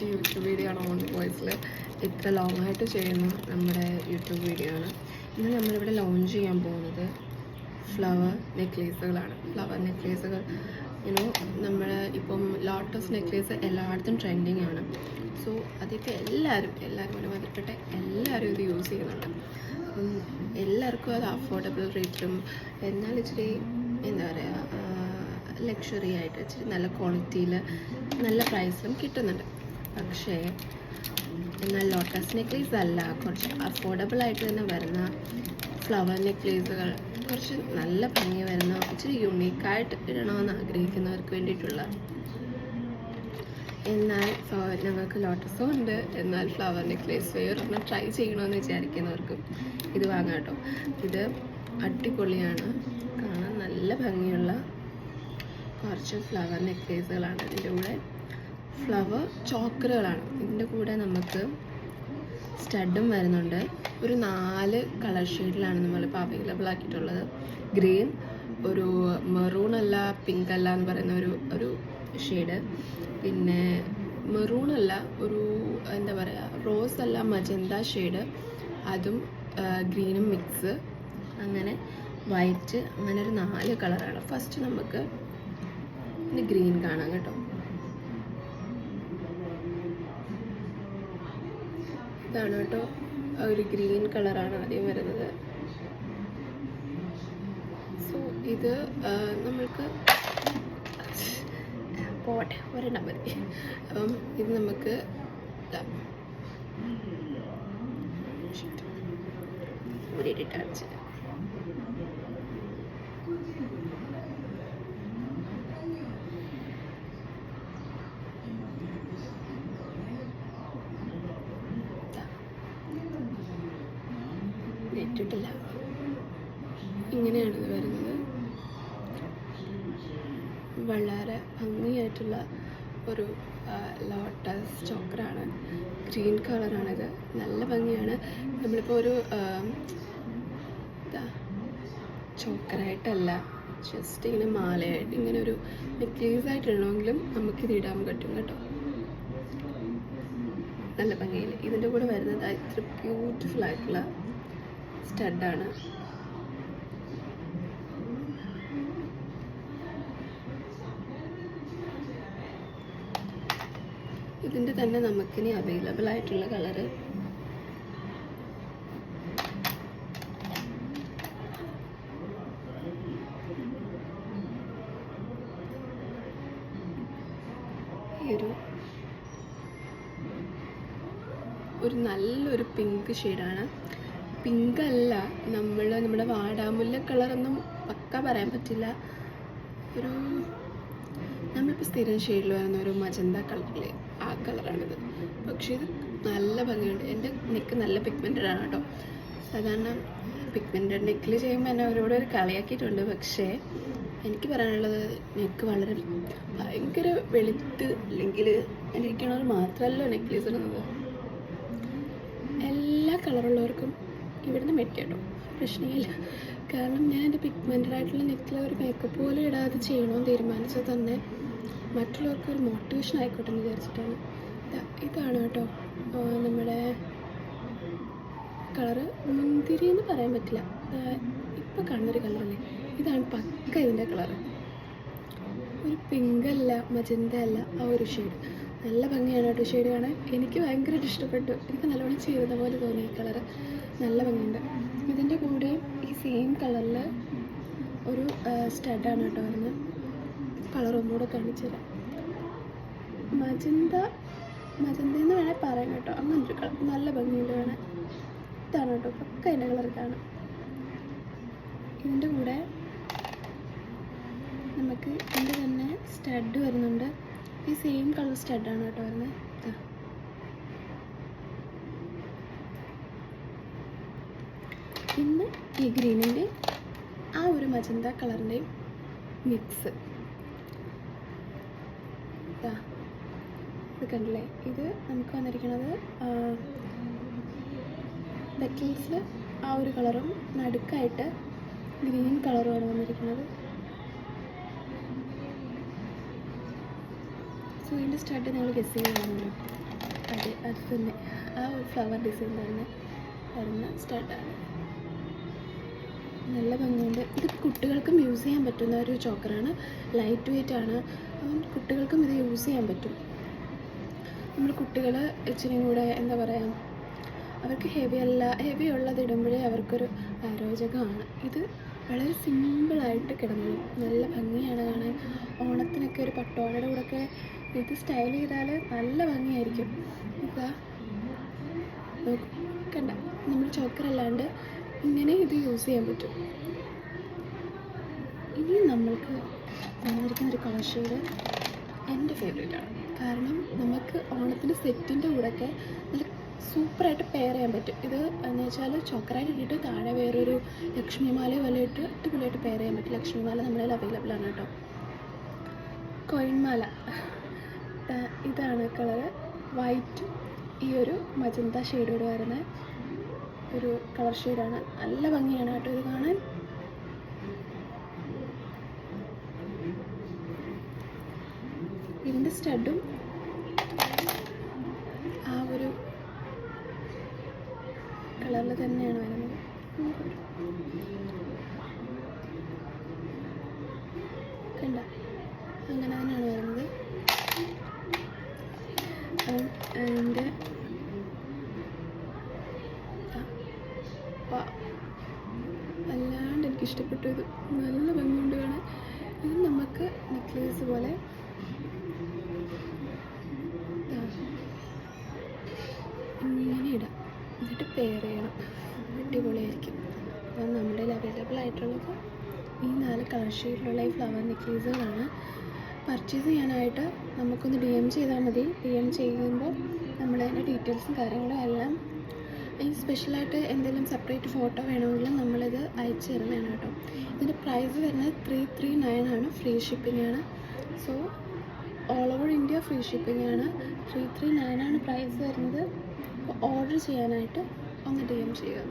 First YouTube video ആണ് on വോയിസിൽ ഇത്ര long ആയിട്ട് ചെയ്യുന്ന നമ്മുടെ യൂട്യൂബ് വീഡിയോ ആണ്. ഇന്ന് നമ്മളിവിടെ ലോഞ്ച് ചെയ്യാൻ പോകുന്നത് ഫ്ലവർ നെക്ലേസുകളാണ്. ഫ്ലവർ നെക്ലേസുകൾ നമ്മൾ ഇപ്പം ലോട്ടസ് നെക്ലേസ് എല്ലായിടത്തും ട്രെൻഡിങ് ആണ്. സോ അതിപ്പോൾ എല്ലാവരും അനുവദിക്കപ്പെട്ട എല്ലാവരും ഇത് യൂസ് ചെയ്യുന്നുണ്ട്. അപ്പം എല്ലാവർക്കും അത് അഫോർഡബിൾ റേറ്റിലും എന്നാൽ ഇച്ചിരി എന്താ പറയുക ലക്ഷറി ആയിട്ട് ഇച്ചിരി നല്ല ക്വാളിറ്റിയിൽ നല്ല പ്രൈസിലും കിട്ടുന്നുണ്ട്. പക്ഷേ എന്നാൽ ലോട്ടസ് നെക്ലേസ് അല്ല, കുറച്ച് അഫോർഡബിൾ ആയിട്ട് തന്നെ വരുന്ന ഫ്ലവർ നെക്ലേസുകൾ, കുറച്ച് നല്ല ഭംഗി വരുന്ന ഇച്ചിരി യുണീക്കായിട്ട് ഇടണമെന്ന് ആഗ്രഹിക്കുന്നവർക്ക് വേണ്ടിയിട്ടുള്ള, എന്നാൽ ഞങ്ങൾക്ക് ലോട്ടസും ഉണ്ട് എന്നാൽ ഫ്ലവർ നെക്ലേസ് വേറൊന്ന് ട്രൈ ചെയ്യണമെന്ന് വിചാരിക്കുന്നവർക്കും ഇത് വാങ്ങാം കേട്ടോ. ഇത് അടിപൊളിയാണ്, കാണാൻ നല്ല ഭംഗിയുള്ള കുറച്ച് ഫ്ലവർ നെക്ലേസുകളാണ്. ഇതിൻ്റെ കൂടെ ഫ്ലവർ ചോക്കറുകളാണ്. ഇതിൻ്റെ കൂടെ നമുക്ക് സ്റ്റഡും വരുന്നുണ്ട്. ഒരു 4 കളർ ഷെയ്ഡിലാണ് നമ്മളിപ്പോൾ അവൈലബിൾ ആക്കിയിട്ടുള്ളത്. ഗ്രീൻ, ഒരു മെറൂൺ അല്ല പിങ്ക് അല്ല എന്ന് പറയുന്ന ഒരു ഷെയ്ഡ്, പിന്നെ മെറൂൺ അല്ല ഒരു എന്താ പറയുക റോസ് അല്ല മജന്ത ഷെയ്ഡ്, അതും ഗ്രീനും മിക്സ്, അങ്ങനെ വൈറ്റ്, അങ്ങനെ ഒരു 4 കളറാണ്. ഫസ്റ്റ് നമുക്ക് ഗ്രീൻ കാണാം കേട്ടോ. ഇതാണ് കേട്ടോ, ഒരു ഗ്രീൻ കളറാണ് ആദ്യം വരുന്നത്. സോ ഇത് നമ്മൾക്ക് പോട്ടെ ഒരെണ്ണം മതി. അപ്പം ഇത് നമുക്ക് ഊരിയിട്ട് അടിച്ച് ഇട്ടിട്ടില്ല. ഇങ്ങനെയാണ് ഇത് വരുന്നത്. വളരെ ഭംഗിയായിട്ടുള്ള ഒരു ലോട്ടസ് ചോക്കറാണ്. ഗ്രീൻ കളറാണിത്, നല്ല ഭംഗിയാണ്. നമ്മളിപ്പോൾ ഒരു ചോക്കറായിട്ടല്ല, ജസ്റ്റ് ഇങ്ങനെ മാലയായിട്ട് ഇങ്ങനെ ഒരു നെക്ലേസ് ആയിട്ട് ഇടണമെങ്കിലും നമുക്കിത് ഇടാൻ പറ്റും കേട്ടോ. നല്ല ഭംഗിയിൽ ഇതിൻ്റെ കൂടെ വരുന്നത് ഇത്ര ബ്യൂട്ടിഫുൾ ആയിട്ടുള്ള സ്റ്റഡാണ്. ഇതിൻ്റെ തന്നെ നമുക്കിനി അവൈലബിൾ ആയിട്ടുള്ള കളറ് ഈ ഒരു നല്ലൊരു പിങ്ക് ഷെയ്ഡാണ്. പിങ്ക് അല്ല, നമ്മുടെ വാടാമുല്ല കളറൊന്നും പക്ക പറയാൻ പറ്റില്ല. ഒരു നമ്മളിപ്പോൾ സ്ഥിരം ഷെയ്ഡിൽ വരുന്ന ഒരു മജന്ത കളറില്ലേ, ആ കളറാണിത്. പക്ഷേ ഇത് നല്ല ഭംഗിയുണ്ട്. എൻ്റെ നെക്ക് നല്ല പിഗ്മെൻറ്റഡ് ആണ് കേട്ടോ. സാധാരണ പിഗ്മെൻറ്റഡ് നെക്കിൽ ചെയ്യുമ്പോൾ എന്നെ അവരോട് ഒരു കളിയാക്കിയിട്ടുണ്ട്. പക്ഷേ എനിക്ക് പറയാനുള്ളത് നെക്ക് വളരെ ഭയങ്കര വെളുത്ത് അല്ലെങ്കിൽ ഇരിക്കണവർ മാത്രമല്ല നെക്ലേസ് ഇടുന്നത്. എല്ലാ കളറുള്ളവർക്കും ഇവിടുന്ന് മെറ്റിട്ടോ പ്രശ്നമില്ല. കാരണം ഞാൻ എൻ്റെ പിഗ്മെൻറ്റഡ് ആയിട്ടുള്ള നെക്കിൽ ഒരു മേക്കപ്പ് പോലും ഇടാതെ ചെയ്യണമെന്ന് തീരുമാനിച്ചത് തന്നെ മറ്റുള്ളവർക്ക് ഒരു മോട്ടിവേഷൻ ആയിക്കോട്ടെ എന്ന് വിചാരിച്ചിട്ടാണ്. ഇതാണ് കേട്ടോ നമ്മുടെ കളറ്. മുന്തിരി എന്ന് പറയാൻ പറ്റില്ല, ഇപ്പോൾ കാണുന്നൊരു കളറല്ലേ, ഇതാണ് പക്ക ഇതിൻ്റെ കളറ്. ഒരു പിങ്ക് അല്ല മജന്ത അല്ല, ആ ഒരു ഷെയ്ഡ് നല്ല ഭംഗിയാണ് കേട്ടോ. ഷെയ്ഡ് കാണാൻ എനിക്ക് ഭയങ്കരമായിട്ട് ഇഷ്ടപ്പെട്ടു. എനിക്ക് നല്ലോണം ചെയ്യുന്ന പോലെ തോന്നി. ഈ കളറ് നല്ല ഭംഗിയുണ്ട്. ഇതിൻ്റെ കൂടെ ഈ സെയിം കളറിൽ ഒരു സ്റ്റഡാണ് കേട്ടോ വരുന്നത്. കളർ ഒന്നുകൂടെ കാണിച്ചു തരാം. മജന്ത എന്ന് വേണേൽ പറയാം കേട്ടോ. അങ്ങനൊരു കളർ നല്ല ഭംഗിയുണ്ട് വേണേൽ. ഇതാണ് കേട്ടോ പക്ക അതിൻ്റെ കളർ ഇതാണ്. ഇതിൻ്റെ കൂടെ നമുക്ക് ഇതിൻ്റെ തന്നെ സ്റ്റഡ് വരുന്നുണ്ട്. ഈ സെയിം കളർ സ്റ്റഡാണ് കേട്ടോ വരുന്നത്. പിന്നെ ഈ ഗ്രീനിൻ്റെ ആ ഒരു മജന്ത കളറിൻ്റെയും മിക്സ്. ഇത് കണ്ടില്ലേ, ഇത് നമുക്ക് വന്നിരിക്കുന്നത് ബെക്കിൾസിൽ ആ ഒരു കളറും നടുക്കായിട്ട് ഗ്രീൻ കളറുമാണ് വന്നിരിക്കുന്നത്. സോ ഇതിൻ്റെ സ്റ്റഡ് നിങ്ങൾ ഗസ് ചെയ്യാമല്ലോ. അതെ അത് തന്നെ, ആ ഒരു ഫ്ലവർ ഡിസൈൻ തന്നെ വരുന്ന സ്റ്റാർട്ടാണ്. നല്ല ഭംഗിയുണ്ട്. ഇത് കുട്ടികൾക്കും യൂസ് ചെയ്യാൻ പറ്റുന്ന ഒരു ചോക്കറാണ്. ലൈറ്റ് വെയ്റ്റ് ആണ്. കുട്ടികൾക്കും ഇത് യൂസ് ചെയ്യാൻ പറ്റും. നമ്മൾ കുട്ടികൾ ഇച്ചിരി കൂടെ എന്താ പറയുക, അവർക്ക് ഹെവി ഉള്ളത് ഇടുമ്പോഴേ അവർക്കൊരു അരോചകമാണ്. ഇത് വളരെ സിമ്പിളായിട്ട് കിടന്നു, നല്ല ഭംഗിയാണ് കാണാൻ. ഓണത്തിനൊക്കെ ഒരു പട്ടോടയുടെ കൂടെയൊക്കെ ഇത് സ്റ്റൈൽ ചെയ്താൽ നല്ല ഭംഗിയായിരിക്കും. ഇതാ നോക്കൂ, കണ്ട, നമ്മൾ ചോക്കറല്ലാണ്ട് ഇങ്ങനെ ഇത് യൂസ് ചെയ്യാൻ പറ്റും. ഇനി നമ്മൾക്ക് വന്നിരിക്കുന്നൊരു കളർ ഷെയ്ഡ് എൻ്റെ ഫേവറേറ്റാണ്. കാരണം നമുക്ക് ഓണത്തിൻ്റെ സെറ്റിൻ്റെ കൂടെയൊക്കെ നല്ല സൂപ്പറായിട്ട് പെയർ ചെയ്യാൻ പറ്റും. ഇത് എന്ന് വെച്ചാൽ ചോക്കറായിട്ട് ഇട്ടിട്ട് താഴെ വേറൊരു ലക്ഷ്മിമാലയോ വല്ല ഇട്ട് അടിപൊളിയായിട്ട് പെയർ ചെയ്യാൻ പറ്റും. ലക്ഷ്മിമാല നമ്മളതിൽ അവൈലബിൾ ആണ് കേട്ടോ. കോയിൻമാല ഇതാണ് കളറ്. വൈറ്റ് ഈ ഒരു മജന്ത ഷെയ്ഡോട് വരുന്ന ഒരു കളർ ഷെയ്ഡാണ്. നല്ല ഭംഗിയാണ് കേട്ടോ ഇത് കാണാൻ. ഇതിൻ്റെ സ്റ്റഡും ആ ഒരു കളറിൽ തന്നെയാണ് വരുന്നത്. കണ്ട, അങ്ങനെ തന്നെയാണ് വരുന്നത്. അതിൻ്റെ അല്ലാണ്ട് എനിക്കിഷ്ടപ്പെട്ടു. ഇത് നല്ല ഭംഗിയുണ്ട് കാണാൻ. ഇത് നമുക്ക് നെക്ലേസ് പോലെ ഇങ്ങനെ ഇടാം, എന്നിട്ട് പെയർ ചെയ്യണം. അടിപൊളിയായിരിക്കും. അപ്പം നമ്മുടെ അവൈലബിൾ ആയിട്ടുള്ളത് ഈ 4 കളർ ഷെയ്ഡിലുള്ള ഈ ഫ്ലവർ നെക്ലേസുകളാണ്. പർച്ചേസ് ചെയ്യാനായിട്ട് നമുക്കൊന്ന് DM ചെയ്താൽ മതി. DM ചെയ്യുമ്പോൾ നമ്മളതിൻ്റെ ഡീറ്റെയിൽസും കാര്യങ്ങളും എല്ലാം, ഈ സ്പെഷ്യലായിട്ട് എന്തെങ്കിലും സെപ്പറേറ്റ് ഫോട്ടോ വേണമെങ്കിലും നമ്മളിത് അയച്ചു തരുന്നതാണ് കേട്ടോ. ഇതിൻ്റെ പ്രൈസ് വരുന്നത് 339 ആണ്. ഫ്രീ ഷിപ്പിംഗ് ആണ്. So all over India free shipping ആണ്. 339 ആണ് പ്രൈസ് വരുന്നത്. അപ്പോൾ ഓർഡർ ചെയ്യാനായിട്ട് ഒന്ന് DM ചെയ്യുക.